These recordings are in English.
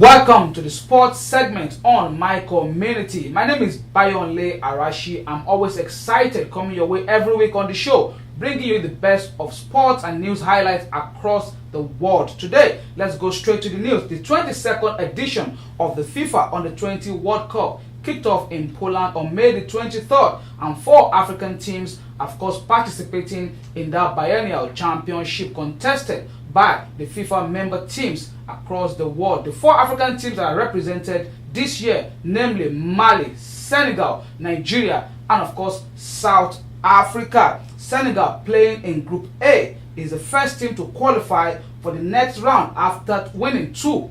Welcome to the sports segment on my community. My name is Bayonla Arashi. I'm always excited coming your way every week on the show, bringing you the best of sports and news highlights across the world. Today, let's go straight to the news. The 22nd edition of the FIFA Under-20 World Cup kicked off in Poland on May the 23rd, and 4 African teams, of course, participating in that biennial championship contested by the FIFA member teams across the world. The 4 African teams that are represented this year, namely Mali, Senegal, Nigeria, and of course South Africa. Senegal, playing in Group A, is the first team to qualify for the next round after winning 2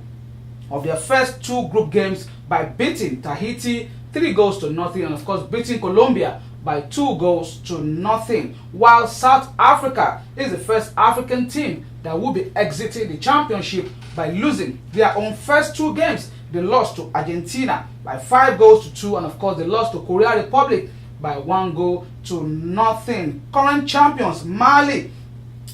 of their first 2 group games by beating Tahiti 3-0, and of course beating Colombia by 2-0, while South Africa is the first African team that will be exiting the championship by losing their own first 2 games. They lost to Argentina by 5-2, and of course they lost to Korea Republic by 1-0. Current champions Mali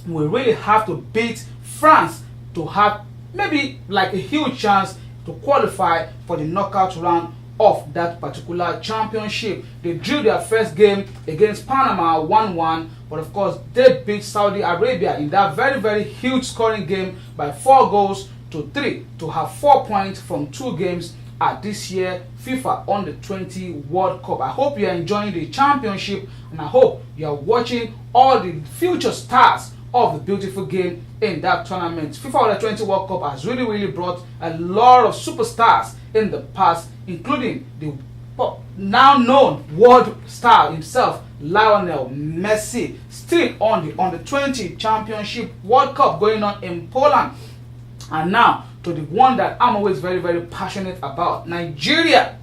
will really have to beat France to have maybe like a huge chance to qualify for the knockout round of that particular championship. They drew their first game against Panama 1-1, but of course they beat Saudi Arabia in that very huge scoring game by 4-3 to have 4 points from 2 games at this year FIFA Under-20 World Cup. I hope you are enjoying the championship, and I hope you are watching all the future stars of the beautiful game in that tournament. FIFA Under-20 World Cup has really brought a lot of superstars in the past, including the now known world star himself, Lionel Messi, still on the Under-20 Championship World Cup going on in Poland. And now to the one that I'm always very passionate about, Nigeria.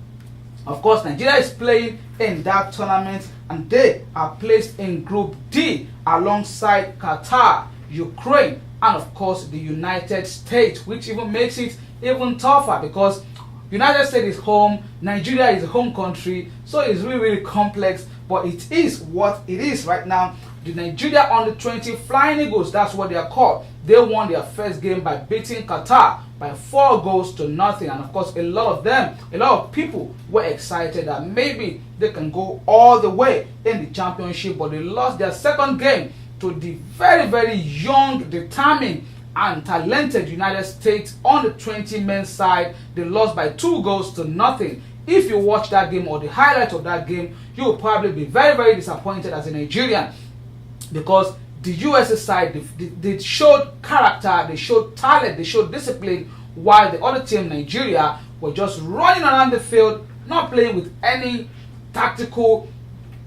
Of course, Nigeria is playing in that tournament, and they are placed in Group D alongside Qatar, Ukraine, and of course the United States, which even makes it even tougher because United States is home, Nigeria is a home country, so it's really complex, but it is what it is right now. The Nigeria Under-20 Flying Eagles, that's what they are called. They won their first game by beating Qatar by 4-0, and of course a lot of people were excited that maybe they can go all the way in the championship, but they lost their second game to the very young, determined and talented United States Under-20 men's side. They lost by 2-0. If you watch that game or the highlight of that game, you will probably be very disappointed as a Nigerian, because the USA side, they showed character, they showed talent, they showed discipline, while the other team, Nigeria, were just running around the field, not playing with any tactical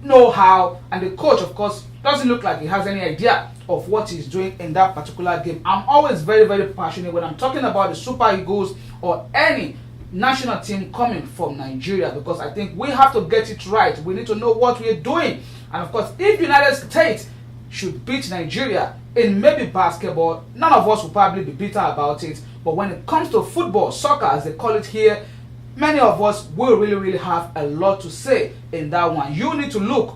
know-how, and the coach, of course, doesn't look like he has any idea of what he's doing in that particular game. I'm always very passionate when I'm talking about the Super Eagles or any national team coming from Nigeria, because I think we have to get it right. We need to know what we're doing, and of course, if United States should beat Nigeria in maybe basketball, none of us will probably be bitter about it, but when it comes to football, soccer as they call it here, many of us will really have a lot to say in that one. You need to look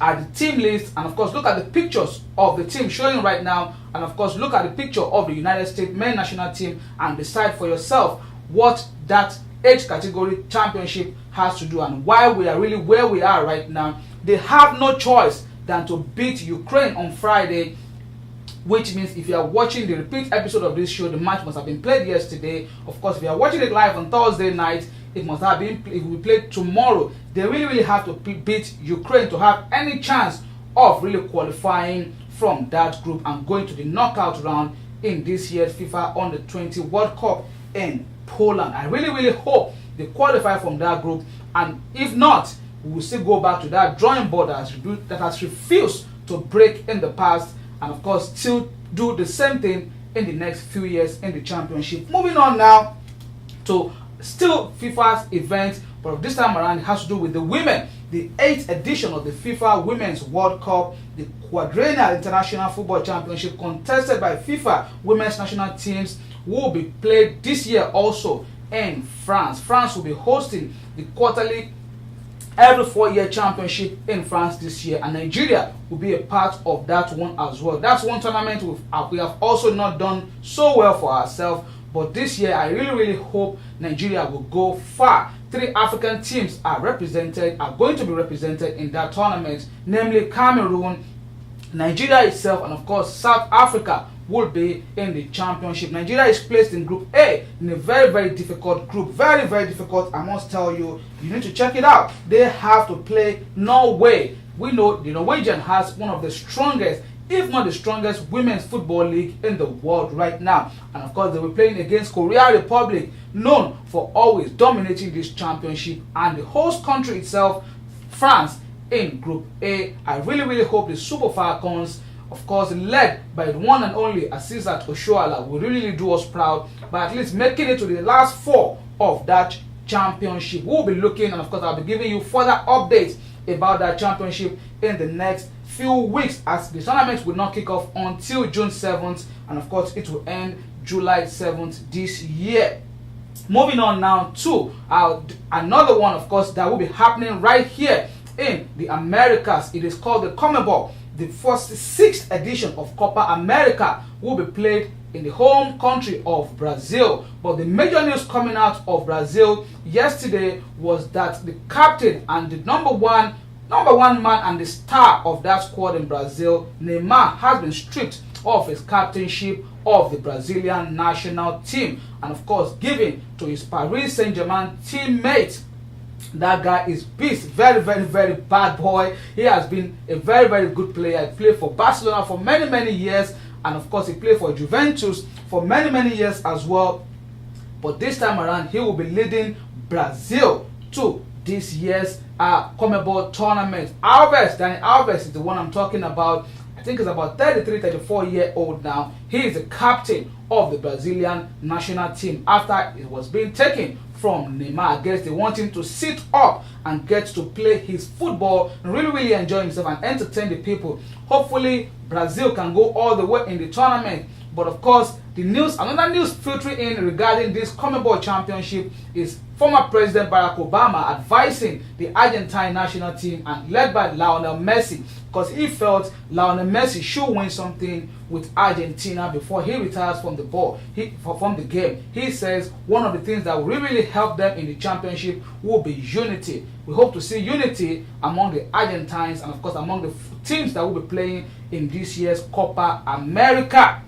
at the team list, and of course look at the pictures of the team showing right now, and of course look at the picture of the United States men's national team, and decide for yourself what that age category championship has to do and why we are really where we are right now. They have no choice than to beat Ukraine on Friday, which means if you are watching the repeat episode of this show, the match must have been played yesterday. Of course, if you are watching it live on Thursday night, it must have been, it will be played tomorrow. They really have to beat Ukraine to have any chance of really qualifying from that group and going to the knockout round in this year's FIFA Under-20 World Cup in Poland. I really hope they qualify from that group, and if not, we will still go back to that drawing board that has refused to break in the past, and of course still do the same thing in the next few years in the championship. Moving on now to still FIFA's event, but this time around it has to do with the women. The 8th edition of the FIFA Women's World Cup, the quadrennial international football championship contested by FIFA women's national teams, will be played this year also in France. France will be hosting the quarterly every 4-year championship in France this year, and Nigeria will be a part of that one as well. That's one tournament we have also not done so well for ourselves, But this year, I really hope Nigeria will go far. 3 African teams are going to be represented in that tournament, namely Cameroon, Nigeria itself, and of course South Africa will be in the championship. Nigeria is placed in Group A in a very difficult group. Very difficult, I must tell you. You need to check it out. They have to play Norway. We know the Norwegian has one of the strongest, if not the strongest, women's football league in the world right now. And of course, they will be playing against Korea Republic, known for always dominating this championship, and the host country itself, France, in Group A. I really hope the Super Falcons, of course led by the one and only Asisat Oshoala, will really do us proud by at least making it to the last 4 of that championship. We'll be looking, and of course I'll be giving you further updates about that championship in the next few weeks, as the tournament will not kick off until June 7th, and of course it will end July 7th this year. Moving on now to another one, of course, that will be happening right here in the Americas. It is called the CONMEBOL. The 6th edition of Copa America will be played in the home country of Brazil. But the major news coming out of Brazil yesterday was that the captain and the number one man and the star of that squad in Brazil, Neymar, has been stripped of his captainship of the Brazilian national team, and of course given to his Paris Saint-Germain teammate. That guy is beast. Very bad boy. He has been a very good player. He played for Barcelona for many years, and of course he played for Juventus for many years as well. But this time around, he will be leading Brazil to this year's CONMEBOL tournament. Dani Alves is the one I'm talking about. I think he's about 34 year old now. He is the captain of the Brazilian national team after it was being taken from Neymar. I guess they want him to sit up and get to play his football and really enjoy himself and entertain the people. Hopefully Brazil can go all the way in the tournament. But of course, another news filtering in regarding this CONMEBOL championship is former President Barack Obama advising the Argentine national team, and led by Lionel Messi, because he felt Lionel Messi should win something with Argentina before he retires from the game. He says one of the things that will really help them in the championship will be unity. We hope to see unity among the Argentines and of course among the teams that will be playing in this year's Copa America.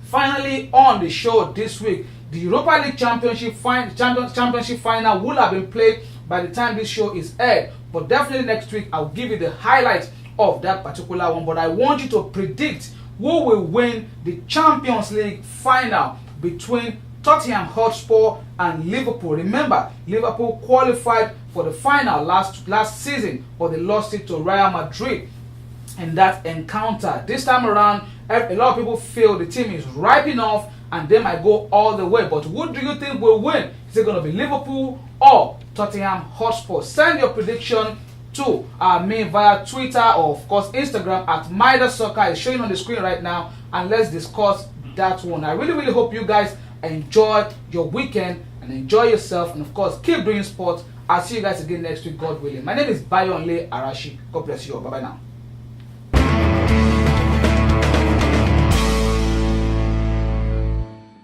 Finally, on the show this week, the Europa League championship final will have been played by the time this show is aired. But definitely next week, I'll give you the highlights of that particular one. But I want you to predict who will win the Champions League final between Tottenham Hotspur and Liverpool. Remember, Liverpool qualified for the final last season, but they lost it to Real Madrid in that encounter. This time around, a lot of people feel the team is ripe enough and they might go all the way. But who do you think will win? Is it going to be Liverpool or Tottenham Hotspur? Send your prediction to me via Twitter or of course Instagram at Midas Soccer. It's showing on the screen right now, and let's discuss that one. I really hope you guys enjoy your weekend and enjoy yourself, and of course keep doing sports. I'll see you guys again next week, God willing. My name is Bayonla Arashi. God bless you all. Bye bye now.